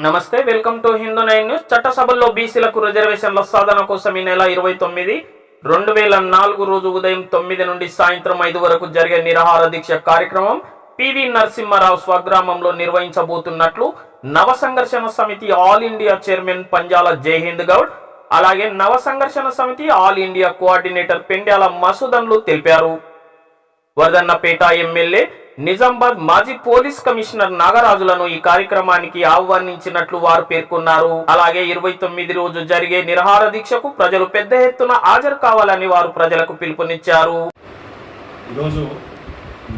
నమస్తే, welcome to Hindu nine news. చట్టసభల్లో బీసీలకు రిజర్వేషన్ల సాధన కోసం ఈ నెల 29, 2004 రోజు ఉదయం 9 నుండి సాయంత్రం 5 వరకు జరిగే నిరాహార దీక్ష కార్యక్రమం పివి నరసింహారావు స్వగ్రామంలో నిర్వహించబోతున్నట్లు నవ సంఘర్షణ సమితి all India chairman Panjala Jai Hind Goud, అలాగే నవ సంఘర్షణ సమితి ఆల్ ఇండియా కోఆర్డినేటర్ పెండ్యాల మసూదన్లు తెలిపారు. వర్ధన్నపేట ఎమ్మెల్యే నిజామాబాద్ మాజీ పోలీస్ కమిషనర్ నాగరాజులను ఈ కార్యక్రమానికి ఆహ్వానించినట్లు వారు పేర్కొన్నారు. అలాగే 29 రోజు జరిగే నిరాహార దీక్షకు ప్రజలు పెద్ద ఎత్తున హాజరు కావాలని వారు ప్రజలకు పిలుపునిచ్చారు. ఈరోజు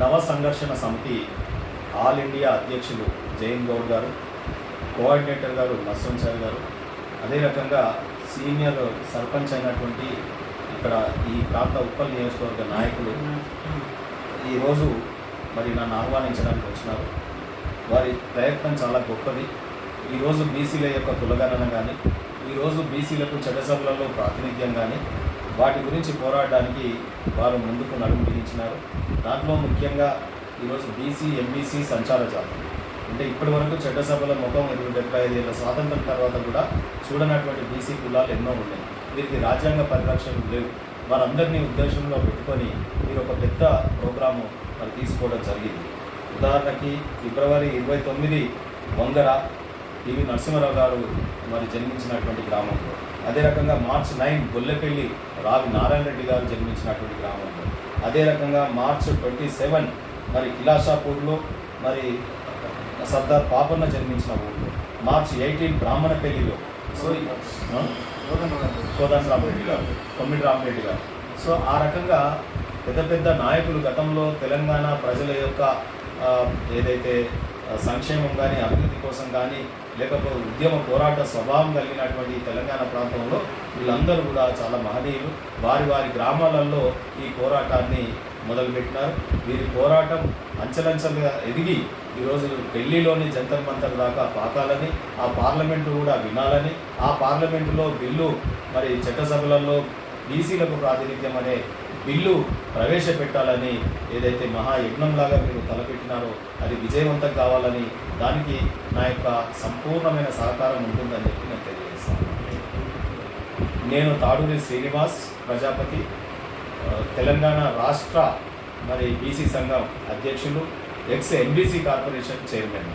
నవ సంఘర్షణ సమితి ఆల్ ఇండియా అధ్యక్షులు జయన్ గౌడ్ గారు, కోఆర్డినేటర్ గారు మసూద్ సార్ గారు, అదే రకంగా సీనియర్ సర్పంచ్ అయినటువంటి ఇక్కడ ఈ ప్రాంత ఉప్పల్ నియోజకవర్గ నాయకులు ఈరోజు మరి నన్ను ఆహ్వానించడానికి వచ్చినారు. వారి ప్రయత్నం చాలా గొప్పది. ఈరోజు బీసీల యొక్క కులగణన కానీ, ఈరోజు బీసీలకు చట్టసభలలో ప్రాతినిధ్యం కానీ, వాటి గురించి పోరాడడానికి వారు ముందుకు నడుము బిగించినారు. దాంట్లో ముఖ్యంగా ఈరోజు బీసీ ఎంబీసీ సంచార జాతి అంటే ఇప్పటి వరకు చట్టసభల ముఖం 75 ఏళ్ళ స్వాతంత్రం తర్వాత కూడా చూడనటువంటి బీసీ కులాలు ఎన్నో ఉన్నాయి. వీరికి రాజ్యాంగ పరిరక్షణలు లేవు. వారందరినీ ఉద్దేశంలో పెట్టుకొని మీరు ఒక పెద్ద ప్రోగ్రాము మరి తీసుకోవడం జరిగింది. ఉదాహరణకి ఫిబ్రవరి 29 వంగర పివి నరసింహారావు గారు మరి జన్మించినటువంటి గ్రామంలో, అదే రకంగా మార్చ్ 9 గొల్లెపల్లి రావి నారాయణ రెడ్డి గారు జన్మించినటువంటి గ్రామంలో, అదే రకంగా మార్చ్ 27 మరి కిలాషాపూర్లో మరి సర్దార్ పాపన్న జన్మించిన ఊళ్ళో, మార్చ్ 18 బ్రాహ్మణపల్లిలో కోదండరామరెడ్డి గారు, కొమ్మిడిరామరెడ్డి గారు. సో ఆ రకంగా పెద్ద పెద్ద నాయకులు గతంలో తెలంగాణ ప్రజల యొక్క ఏదైతే సంక్షేమం కానీ, అభివృద్ధి కోసం కానీ, లేకపోతే ఉద్యమ పోరాట స్వభావం కలిగినటువంటి తెలంగాణ ప్రాంతంలో వీళ్ళందరూ కూడా చాలా మహనీయులు. వారి వారి గ్రామాలలో ఈ పోరాటాన్ని మొదలుపెట్టినారు. వీరి పోరాటం అంచెలంచెలుగా ఎదిగి ఈరోజు ఢిల్లీలోని జంతర్ మంతర్ దాకా పాకాలని, ఆ పార్లమెంటు కూడా వినాలని, ఆ పార్లమెంటులో బిల్లు మరి చట్టసభలలో బీసీలకు ప్రాతినిధ్యం అనే బిల్లు ప్రవేశపెట్టాలని ఏదైతే మహాయజ్ఞంలాగా మీరు తలపెట్టినారో అది విజయవంతం కావాలని, దానికి నా యొక్క సంపూర్ణమైన సహకారం ఉంటుందని చెప్పి నేను తెలియజేస్తాను. నేను తాడూరి శ్రీనివాస్ ప్రజాపతి, తెలంగాణ రాష్ట్ర మరి బీసీ సంఘం అధ్యక్షులు, ఎక్స్ ఎంబీసీ కార్పొరేషన్ చైర్మన్.